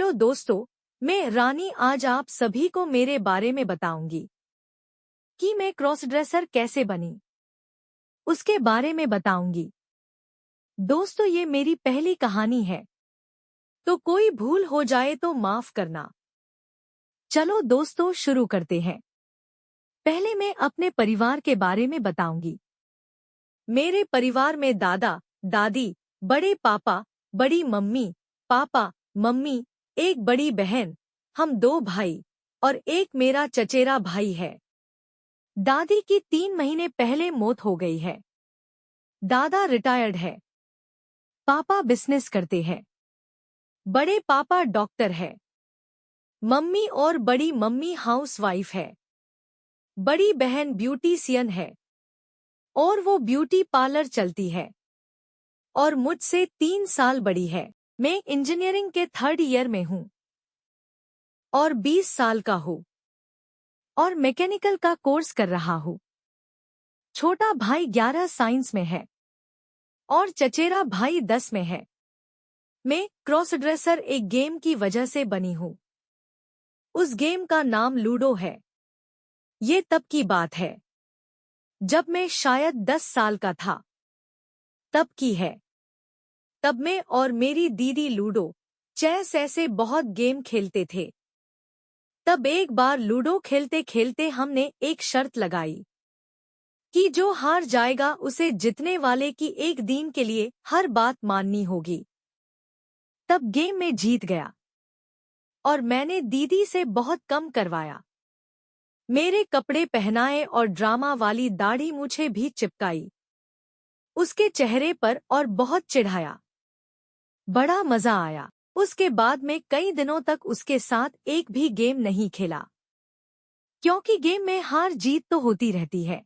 Hello दोस्तों, मैं रानी आज आप सभी को मेरे बारे में बताऊंगी कि मैं क्रॉस ड्रेसर कैसे बनी। उसके बारे में बताऊंगी। दोस्तों, ये मेरी पहली कहानी है, तो कोई भूल हो जाए तो माफ करना। चलो दोस्तों, शुरू करते हैं। पहले मैं अपने परिवार के बारे में बताऊंगी। मेरे परिवार में दादा, दादी, बड़े पापा, बड़ी मम्मी, पापा, मम्मी, एक बड़ी बहन, हम 2 भाई और एक मेरा चचेरा भाई है। दादी की 3 महीने पहले मौत हो गई है। दादा रिटायर्ड है। पापा बिजनेस करते हैं। बड़े पापा डॉक्टर है। मम्मी और बड़ी मम्मी हाउसवाइफ है। बड़ी बहन ब्यूटीशियन है और वो ब्यूटी पार्लर चलती है और मुझसे 3 साल बड़ी है। मैं इंजीनियरिंग के 3rd ईयर में हूँ और 20 साल का हूँ और मैकेनिकल का कोर्स कर रहा हूँ। छोटा भाई 11 साइंस में है और चचेरा भाई 10 में है। मैं क्रॉस ड्रेसर एक गेम की वजह से बनी हूँ। उस गेम का नाम लूडो है। ये तब की बात है जब मैं शायद 10 साल का था। तब की है। तब मैं और मेरी दीदी लूडो, चेस ऐसे बहुत गेम खेलते थे। तब एक बार लूडो खेलते खेलते हमने एक शर्त लगाई कि जो हार जाएगा उसे जीतने वाले की एक दिन के लिए हर बात माननी होगी। तब गेम में जीत गया और मैंने दीदी से बहुत कम करवाया। मेरे कपड़े पहनाए और ड्रामा वाली दाढ़ी मुझे भी चिपकाई उसके चेहरे पर और बहुत चिढ़ाया। बड़ा मजा आया। उसके बाद में कई दिनों तक उसके साथ एक भी गेम नहीं खेला, क्योंकि गेम में हार जीत तो होती रहती है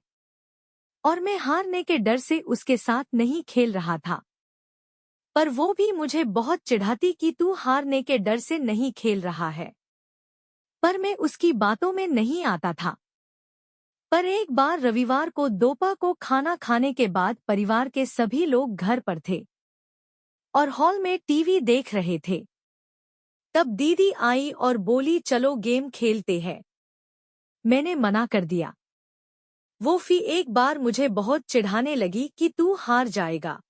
और मैं हारने के डर से उसके साथ नहीं खेल रहा था। पर वो भी मुझे बहुत चिढ़ाती कि तू हारने के डर से नहीं खेल रहा है। पर मैं उसकी बातों में नहीं आता था। पर एक बार रविवार को दोपहर को खाना खाने के बाद परिवार के सभी लोग घर पर थे और हॉल में टीवी देख रहे थे। तब दीदी आई और बोली, चलो गेम खेलते हैं। मैंने मना कर दिया। वो फिर एक बार मुझे बहुत चिढ़ाने लगी कि तू हार जाएगा,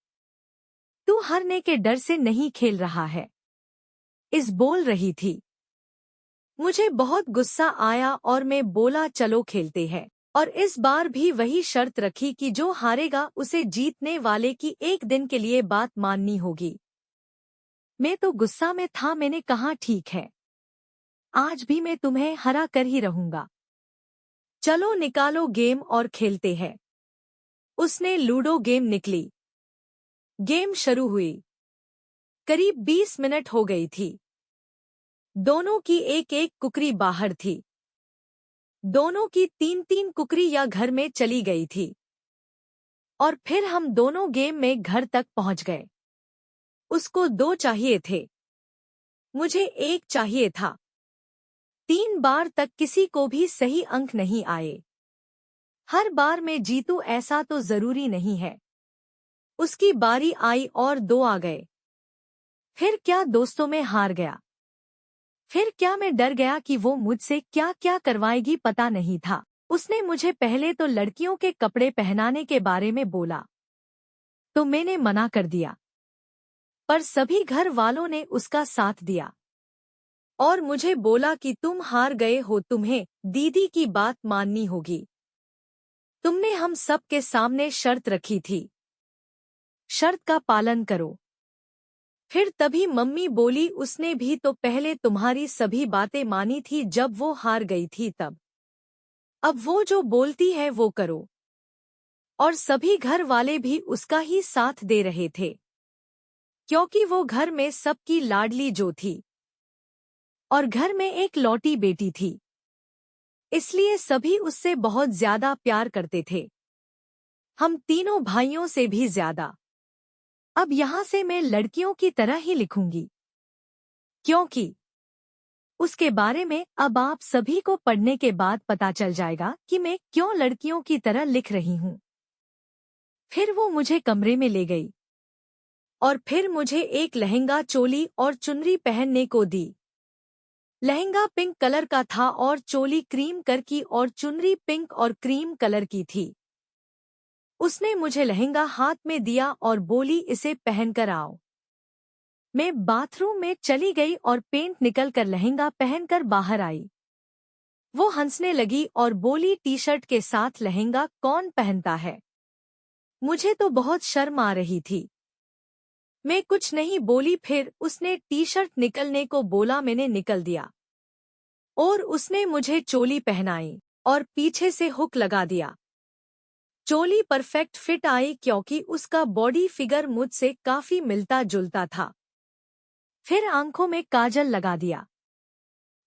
तू हारने के डर से नहीं खेल रहा है, इस बोल रही थी। मुझे बहुत गुस्सा आया और मैं बोला, चलो खेलते हैं। और इस बार भी वही शर्त रखी कि जो हारेगा उसे जीतने वाले की एक दिन के लिए बात माननी होगी। मैं तो गुस्सा में था। मैंने कहा, ठीक है, आज भी मैं तुम्हें हरा कर ही रहूंगा। चलो निकालो गेम और खेलते हैं। उसने लूडो गेम निकली। गेम शुरू हुई। करीब 20 मिनट हो गई थी। दोनों की एक एक कुकरी बाहर थी। दोनों की 3-3 कुकरी या घर में चली गई थी और फिर हम दोनों गेम में घर तक पहुंच गए। उसको 2 चाहिए थे, मुझे 1 चाहिए था। 3 बार तक किसी को भी सही अंक नहीं आए। हर बार मैं जीतूं ऐसा तो जरूरी नहीं है। उसकी बारी आई और 2 आ गए। फिर क्या दोस्तों, में हार गया। फिर क्या मैं डर गया कि वो मुझसे क्या क्या करवाएगी, पता नहीं था। उसने मुझे पहले तो लड़कियों के कपड़े पहनाने के बारे में बोला, तो मैंने मना कर दिया। पर सभी घर वालों ने उसका साथ दिया और मुझे बोला कि तुम हार गए हो, तुम्हें दीदी की बात माननी होगी। तुमने हम सब के सामने शर्त रखी थी, शर्त का पालन करो। फिर तभी मम्मी बोली, उसने भी तो पहले तुम्हारी सभी बातें मानी थी जब वो हार गई थी तब। अब वो जो बोलती है वो करो। और सभी घर वाले भी उसका ही साथ दे रहे थे, क्योंकि वो घर में सबकी लाडली जो थी और घर में एक लौटी बेटी थी, इसलिए सभी उससे बहुत ज्यादा प्यार करते थे। हम तीनों भाइयों से भी ज्यादा। अब यहाँ से मैं लड़कियों की तरह ही लिखूंगी, क्योंकि उसके बारे में अब आप सभी को पढ़ने के बाद पता चल जाएगा कि मैं क्यों लड़कियों की तरह लिख रही हूँ। फिर वो मुझे कमरे में ले गई और फिर मुझे एक लहंगा, चोली और चुनरी पहनने को दी। लहंगा पिंक कलर का था और चोली क्रीम कलर की और चुनरी पिंक और क्रीम कलर की थी। उसने मुझे लहंगा हाथ में दिया और बोली, इसे पहनकर आओ। मैं बाथरूम में चली गई और पेंट निकलकर लहंगा पहनकर बाहर आई। वो हंसने लगी और बोली, टी शर्ट के साथ लहंगा कौन पहनता है? मुझे तो बहुत शर्म आ रही थी। मैं कुछ नहीं बोली। फिर उसने टी शर्ट निकलने को बोला, मैंने निकल दिया और उसने मुझे चोली पहनाई और पीछे से हुक लगा दिया। चोली परफेक्ट फिट आई क्योंकि उसका बॉडी फिगर मुझसे काफी मिलता जुलता था। फिर आंखों में काजल लगा दिया,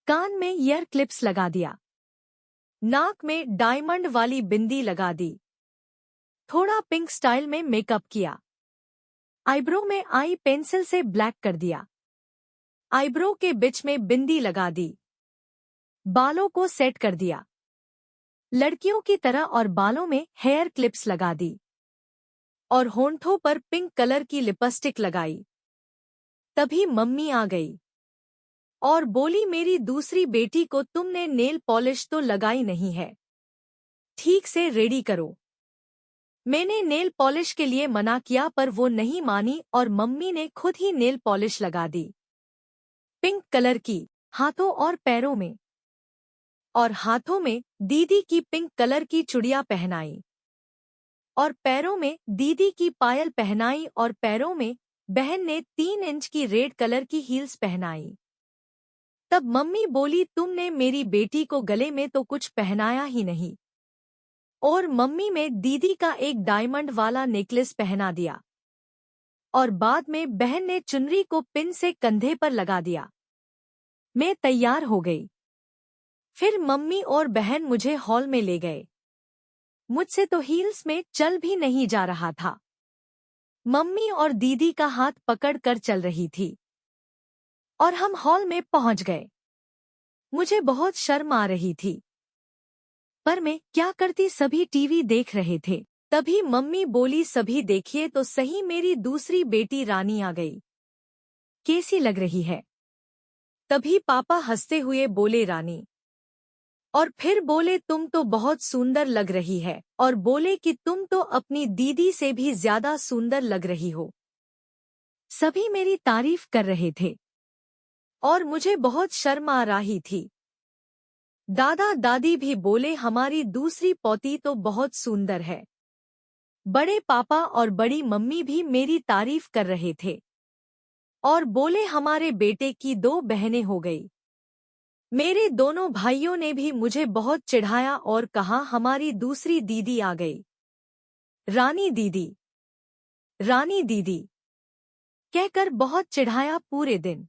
कान में ईयर क्लिप्स लगा दिया, नाक में डायमंड वाली बिंदी लगा दी, थोड़ा पिंक स्टाइल में मेकअप किया, आईब्रो में आई पेंसिल से ब्लैक कर दिया, आईब्रो के बीच में बिंदी लगा दी, बालों को सेट कर दिया लड़कियों की तरह और बालों में हेयर क्लिप्स लगा दी और होंठों पर पिंक कलर की लिपस्टिक लगाई। तभी मम्मी आ गई और बोली, मेरी दूसरी बेटी को तुमने नेल पॉलिश तो लगाई नहीं है, ठीक से रेडी करो। मैंने नेल पॉलिश के लिए मना किया पर वो नहीं मानी और मम्मी ने खुद ही नेल पॉलिश लगा दी, पिंक कलर की, हाथों और पैरों में। और हाथों में दीदी की पिंक कलर की चूड़ियां पहनाई और पैरों में दीदी की पायल पहनाई और पैरों में बहन ने 3 इंच की रेड कलर की हील्स पहनाई। तब मम्मी बोली, तुमने मेरी बेटी को गले में तो कुछ पहनाया ही नहीं। और मम्मी में दीदी का एक डायमंड वाला नेकलेस पहना दिया और बाद में बहन ने चुनरी को पिन से कंधे पर लगा दिया। मैं तैयार हो गई। फिर मम्मी और बहन मुझे हॉल में ले गए। मुझसे तो हील्स में चल भी नहीं जा रहा था। मम्मी और दीदी का हाथ पकड़ कर चल रही थी और हम हॉल में पहुंच गए। मुझे बहुत शर्म आ रही थी पर मैं क्या करती, सभी टीवी देख रहे थे। तभी मम्मी बोली, सभी देखिए तो सही, मेरी दूसरी बेटी रानी आ गई, कैसी लग रही है? तभी पापा हंसते हुए बोले, रानी। और फिर बोले, तुम तो बहुत सुंदर लग रही है और बोले कि तुम तो अपनी दीदी से भी ज्यादा सुंदर लग रही हो। सभी मेरी तारीफ कर रहे थे और मुझे बहुत शर्म आ रही थी। दादा दादी भी बोले, हमारी दूसरी पोती तो बहुत सुंदर है। बड़े पापा और बड़ी मम्मी भी मेरी तारीफ कर रहे थे और बोले, हमारे बेटे की 2 बहनें हो गई। मेरे दोनों भाइयों ने भी मुझे बहुत चिढ़ाया और कहा, हमारी दूसरी दीदी आ गई, रानी दीदी, रानी दीदी कहकर बहुत चिढ़ाया पूरे दिन।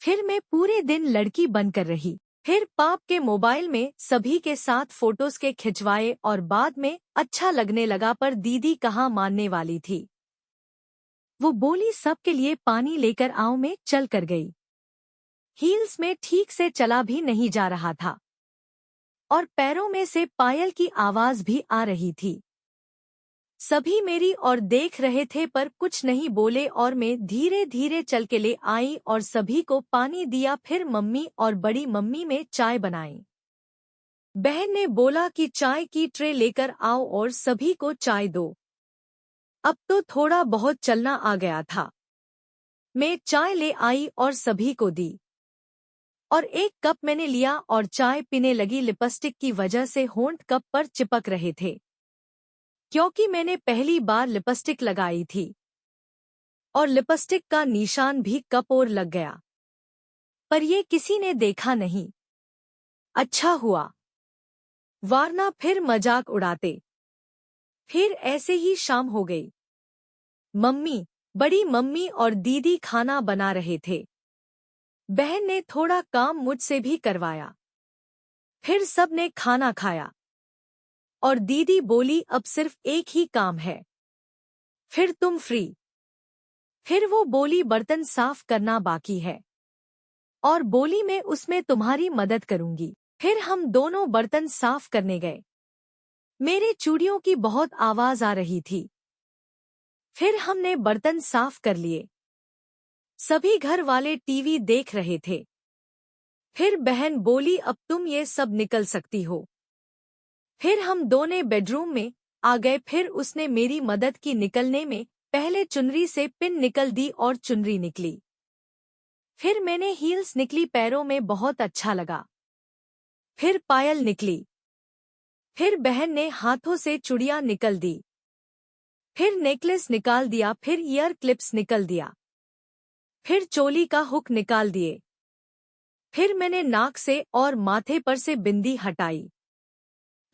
फिर मैं पूरे दिन लड़की बनकर रही। फिर पाप के मोबाइल में सभी के साथ फोटोज के खिंचवाए और बाद में अच्छा लगने लगा पर दीदी कहाँ मानने वाली थी। वो बोली, सबके लिए पानी लेकर आओ। मैं चल कर गई। हील्स में ठीक से चला भी नहीं जा रहा था और पैरों में से पायल की आवाज भी आ रही थी। सभी मेरी ओर देख रहे थे पर कुछ नहीं बोले और मैं धीरे धीरे चल के ले आई और सभी को पानी दिया। फिर मम्मी और बड़ी मम्मी में चाय बनाई। बहन ने बोला कि चाय की ट्रे लेकर आओ और सभी को चाय दो। अब तो थोड़ा बहुत चलना आ गया था। मैं चाय ले आई और सभी को दी और एक कप मैंने लिया और चाय पीने लगी। लिपस्टिक की वजह से होंठ कप पर चिपक रहे थे क्योंकि मैंने पहली बार लिपस्टिक लगाई थी और लिपस्टिक का निशान भी कप और लग गया, पर ये किसी ने देखा नहीं। अच्छा हुआ, वरना फिर मजाक उड़ाते। फिर ऐसे ही शाम हो गई। मम्मी, बड़ी मम्मी और दीदी खाना बना रहे थे। बहन ने थोड़ा काम मुझसे भी करवाया। फिर सब ने खाना खाया और दीदी बोली, अब सिर्फ एक ही काम है, फिर तुम फ्री। फिर वो बोली, बर्तन साफ करना बाकी है और बोली, मैं उसमें तुम्हारी मदद करूंगी। फिर हम दोनों बर्तन साफ करने गए। मेरे चूड़ियों की बहुत आवाज आ रही थी। फिर हमने बर्तन साफ कर लिए। सभी घर वाले टीवी देख रहे थे। फिर बहन बोली अब तुम ये सब निकल सकती हो। फिर हम दोनों बेडरूम में आ गए। फिर उसने मेरी मदद की निकलने में। पहले चुनरी से पिन निकल दी और चुनरी निकली। फिर मैंने हील्स निकली, पैरों में बहुत अच्छा लगा। फिर पायल निकली। फिर बहन ने हाथों से चूड़ियां निकल दी। फिर नेकलेस निकाल दिया। फिर ईयर क्लिप्स निकल दिया। फिर चोली का हुक निकाल दिए। फिर मैंने नाक से और माथे पर से बिंदी हटाई।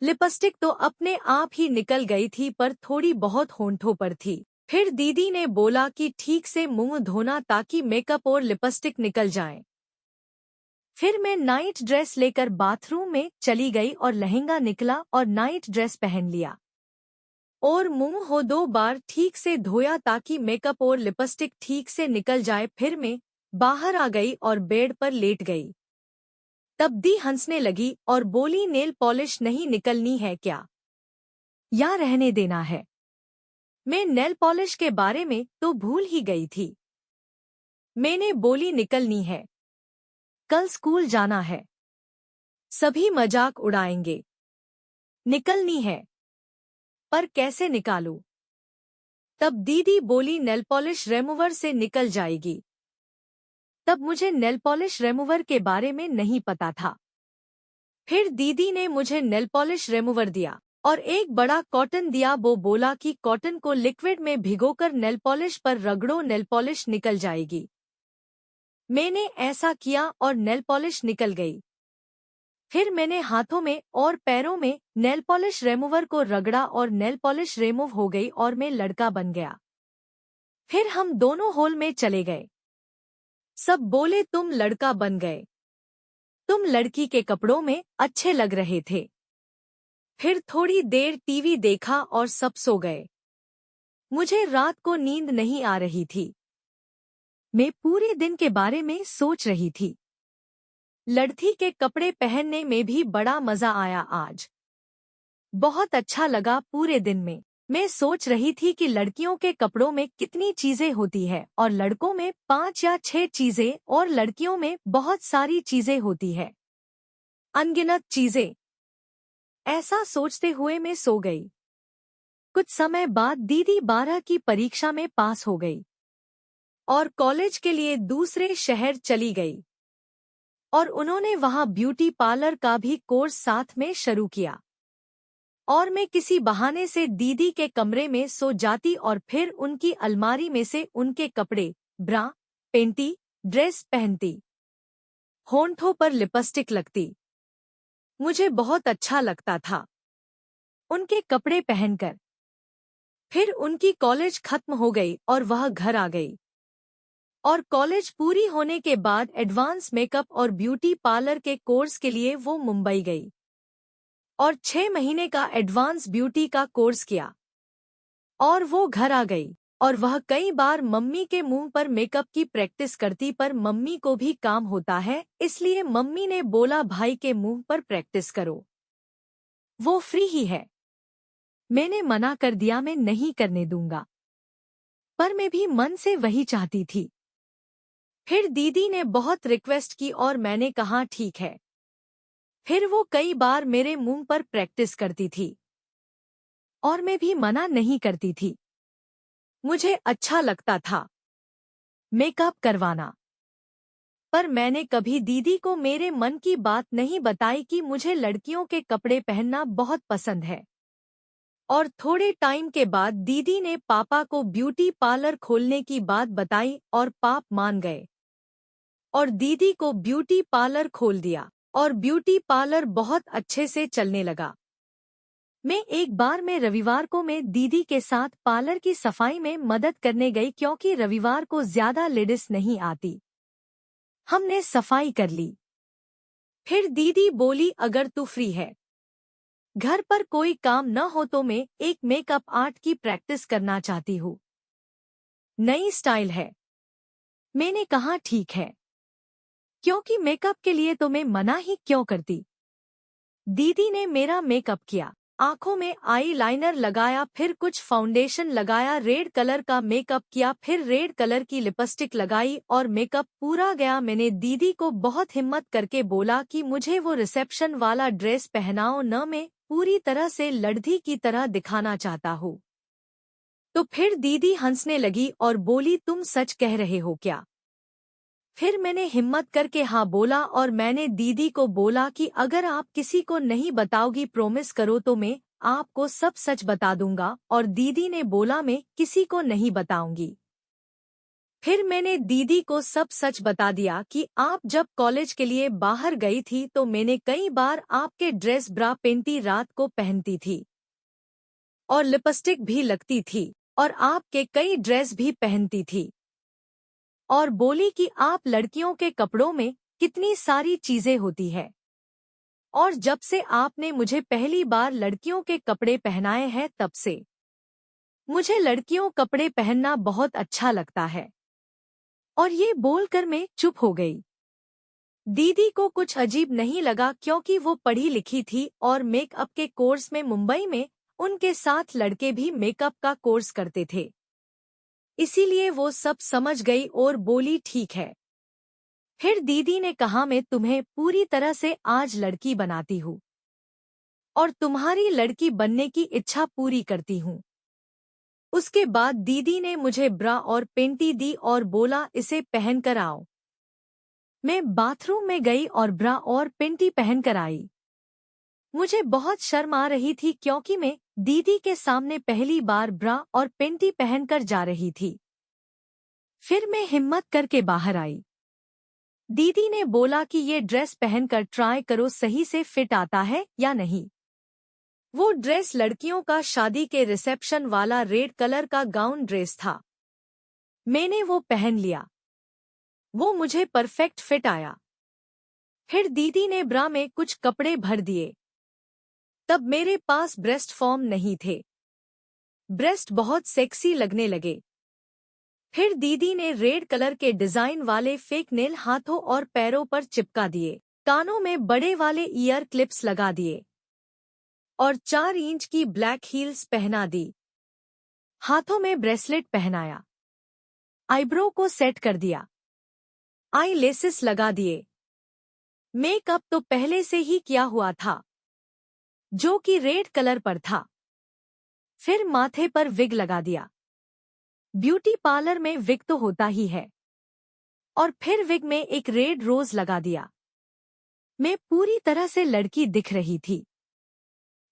लिपस्टिक तो अपने आप ही निकल गई थी, पर थोड़ी बहुत होंठों पर थी। फिर दीदी ने बोला कि ठीक से मुंह धोना ताकि मेकअप और लिपस्टिक निकल जाए। फिर मैं नाइट ड्रेस लेकर बाथरूम में चली गई और लहंगा निकला और नाइट ड्रेस पहन लिया और मुंह हो 2 बार ठीक से धोया ताकि मेकअप और लिपस्टिक ठीक से निकल जाए। फिर मैं बाहर आ गई और बेड पर लेट गई। तब दी हंसने लगी और बोली नेल पॉलिश नहीं निकलनी है क्या, या रहने देना है? मैं नेल पॉलिश के बारे में तो भूल ही गई थी। मैंने बोली निकलनी है, कल स्कूल जाना है, सभी मजाक उड़ाएंगे। निकलनी है, पर कैसे निकालूं? तब दीदी बोली नेल पॉलिश रिमूवर से निकल जाएगी। तब मुझे नेल पॉलिश रिमूवर के बारे में नहीं पता था। फिर दीदी ने मुझे नेल पॉलिश रिमूवर दिया और एक बड़ा कॉटन दिया। वो बोला कि कॉटन को लिक्विड में भिगोकर नेल पॉलिश पर रगड़ो, नेल पॉलिश निकल जाएगी। मैंने ऐसा किया और नेल पॉलिश निकल गई। फिर मैंने हाथों में और पैरों में नेल पॉलिश रिमूवर को रगड़ा और नेल पॉलिश रिमूव हो गई और मैं लड़का बन गया। फिर हम दोनों हॉल में चले गए। सब बोले तुम लड़का बन गए, तुम लड़की के कपड़ों में अच्छे लग रहे थे। फिर थोड़ी देर टीवी देखा और सब सो गए। मुझे रात को नींद नहीं आ रही थी। मैं पूरे दिन के बारे में सोच रही थी। लड़की के कपड़े पहनने में भी बड़ा मजा आया आज। बहुत अच्छा लगा पूरे दिन में। मैं सोच रही थी कि लड़कियों के कपड़ों में कितनी चीजें होती है और लड़कों में 5 या 6 चीजें और लड़कियों में बहुत सारी चीजें होती है, अनगिनत चीजें। ऐसा सोचते हुए मैं सो गई। कुछ समय बाद दीदी 12 की परीक्षा में पास हो गई और कॉलेज के लिए दूसरे शहर चली गई और उन्होंने वहां ब्यूटी पार्लर का भी कोर्स साथ में शुरू किया और मैं किसी बहाने से दीदी के कमरे में सो जाती और फिर उनकी अलमारी में से उनके कपड़े, ब्रा, पेंटी, ड्रेस पहनती, होंठों पर लिपस्टिक लगती। मुझे बहुत अच्छा लगता था उनके कपड़े पहनकर। फिर उनकी कॉलेज खत्म हो गई और वह घर आ गई और कॉलेज पूरी होने के बाद एडवांस मेकअप और ब्यूटी पार्लर के कोर्स के लिए वो मुंबई गई और 6 महीने का एडवांस ब्यूटी का कोर्स किया और वो घर आ गई और वह कई बार मम्मी के मुंह पर मेकअप की प्रैक्टिस करती, पर मम्मी को भी काम होता है, इसलिए मम्मी ने बोला भाई के मुंह पर प्रैक्टिस करो, वो फ्री ही है। मैंने मना कर दिया, मैं नहीं करने दूंगा, पर मैं भी मन से वही चाहती थी। फिर दीदी ने बहुत रिक्वेस्ट की और मैंने कहा ठीक है। फिर वो कई बार मेरे मुंह पर प्रैक्टिस करती थी और मैं भी मना नहीं करती थी। मुझे अच्छा लगता था मेकअप करवाना, पर मैंने कभी दीदी को मेरे मन की बात नहीं बताई कि मुझे लड़कियों के कपड़े पहनना बहुत पसंद है। और थोड़े टाइम के बाद दीदी ने पापा को ब्यूटी पार्लर खोलने की बात बताई और पाप मान गए और दीदी को ब्यूटी पार्लर खोल दिया और ब्यूटी पार्लर बहुत अच्छे से चलने लगा। मैं एक बार में रविवार को मैं दीदी के साथ पार्लर की सफाई में मदद करने गई, क्योंकि रविवार को ज्यादा लेडीज नहीं आती। हमने सफाई कर ली। फिर दीदी बोली अगर तू फ्री है, घर पर कोई काम न हो तो मैं एक मेकअप आर्ट की प्रैक्टिस करना चाहती हूँ, नई स्टाइल है। मैंने कहा ठीक है, क्योंकि मेकअप के लिए तो मैं मना ही क्यों करती। दीदी ने मेरा मेकअप किया आंखों में आई लाइनर लगाया, फिर कुछ फाउंडेशन लगाया, रेड कलर का मेकअप किया, फिर रेड कलर की लिपस्टिक लगाई और मेकअप पूरा गया। मैंने दीदी को बहुत हिम्मत करके बोला कि मुझे वो रिसेप्शन वाला ड्रेस पहनाओ न, मैं पूरी तरह से लड़की की तरह दिखाना चाहता हूँ। तो फिर दीदी हंसने लगी और बोली, तुम सच कह रहे हो क्या? फिर मैंने हिम्मत करके हाँ बोला और मैंने दीदी को बोला कि अगर आप किसी को नहीं बताओगी प्रॉमिस करो तो मैं आपको सब सच बता दूंगा। और दीदी ने बोला मैं किसी को नहीं बताऊंगी। फिर मैंने दीदी को सब सच बता दिया कि आप जब कॉलेज के लिए बाहर गई थी तो मैंने कई बार आपके ड्रेस ब्रा पेंटी रात को पहनती थी और लिपस्टिक भी लगती थी और आपके कई ड्रेस भी पहनती थी, और बोली कि आप लड़कियों के कपड़ों में कितनी सारी चीजें होती है, और जब से आपने मुझे पहली बार लड़कियों के कपड़े पहनाए हैं तब से मुझे लड़कियों कपड़े पहनना बहुत अच्छा लगता है। और ये बोलकर मैं चुप हो गई। दीदी को कुछ अजीब नहीं लगा क्योंकि वो पढ़ी लिखी थी और मेकअप के कोर्स में मुंबई में उनके साथ लड़के भी मेकअप का कोर्स करते थे, इसीलिए वो सब समझ गई और बोली ठीक है। फिर दीदी ने कहा मैं तुम्हें पूरी तरह से आज लड़की बनाती हूँ और तुम्हारी लड़की बनने की इच्छा पूरी करती हूँ। उसके बाद दीदी ने मुझे ब्रा और पेंटी दी और बोला इसे पहन कर आओ। मैं बाथरूम में गई और ब्रा और पेंटी पहन कर आई। मुझे बहुत शर्म आ रही थी क्योंकि मैं दीदी के सामने पहली बार ब्रा और पेंटी पहनकर जा रही थी। फिर मैं हिम्मत करके बाहर आई। दीदी ने बोला कि ये ड्रेस पहनकर ट्राई करो सही से फिट आता है या नहीं। वो ड्रेस लड़कियों का शादी के रिसेप्शन वाला रेड कलर का गाउन ड्रेस था। मैंने वो पहन लिया, वो मुझे परफेक्ट फिट आया। फिर दीदी ने ब्रा में कुछ कपड़े भर दिए। तब मेरे पास ब्रेस्ट फॉर्म नहीं थे, ब्रेस्ट बहुत सेक्सी लगने लगे। फिर दीदी ने रेड कलर के डिजाइन वाले फेक नेल हाथों और पैरों पर चिपका दिए, कानों में बड़े वाले ईयर क्लिप्स लगा दिए और 4 इंच की ब्लैक हील्स पहना दी। हाथों में ब्रेसलेट पहनाया, आईब्रो को सेट कर दिया, आई लेसेस लगा दिए। मेकअप तो पहले से ही किया हुआ था जो कि रेड कलर पर था। फिर माथे पर विग लगा दिया। ब्यूटी पार्लर में विग तो होता ही है, और फिर विग में एक रेड रोज लगा दिया। मैं पूरी तरह से लड़की दिख रही थी,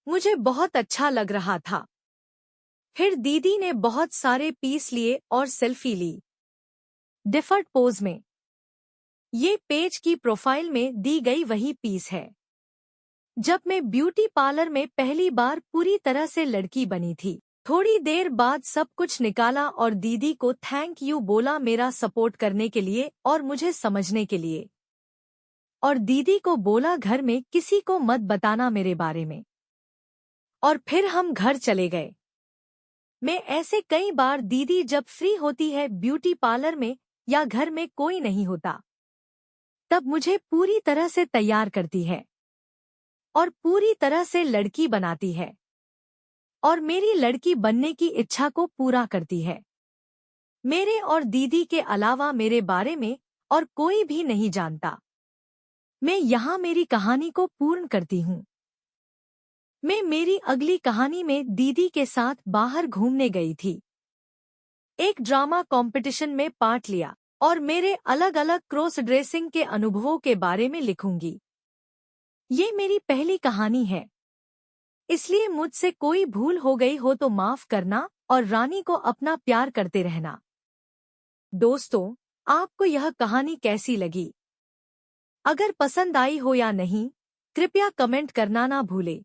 मुझे बहुत अच्छा लग रहा था। फिर दीदी ने बहुत सारे पीस लिए और सेल्फी ली डिफर्ट पोज में। ये पेज की प्रोफाइल में दी गई वही पीस है जब मैं ब्यूटी पार्लर में पहली बार पूरी तरह से लड़की बनी थी। थोड़ी देर बाद सब कुछ निकाला और दीदी को थैंक यू बोला मेरा सपोर्ट करने के लिए और मुझे समझने के लिए। और दीदी को बोला घर में किसी को मत बताना मेरे बारे में। और फिर हम घर चले गए। मैं ऐसे कई बार दीदी जब फ्री होती है ब्यूटी पार्लर में या घर में कोई नहीं होता तब मुझे पूरी तरह से तैयार करती है और पूरी तरह से लड़की बनाती है और मेरी लड़की बनने की इच्छा को पूरा करती है। मेरे और दीदी के अलावा मेरे बारे में और कोई भी नहीं जानता। मैं यहाँ मेरी कहानी को पूर्ण करती हूँ। मैं मेरी अगली कहानी में दीदी के साथ बाहर घूमने गई थी। एक ड्रामा कंपटीशन में पार्ट लिया और मेरे अलग अलग क्रॉस ड्रेसिंग के अनुभवों के बारे में लिखूंगी। ये मेरी पहली कहानी है, इसलिए मुझसे कोई भूल हो गई हो तो माफ करना और रानी को अपना प्यार करते रहना। दोस्तों, आपको यह कहानी कैसी लगी? अगर पसंद आई हो या नहीं, कृपया कमेंट करना ना भूलें।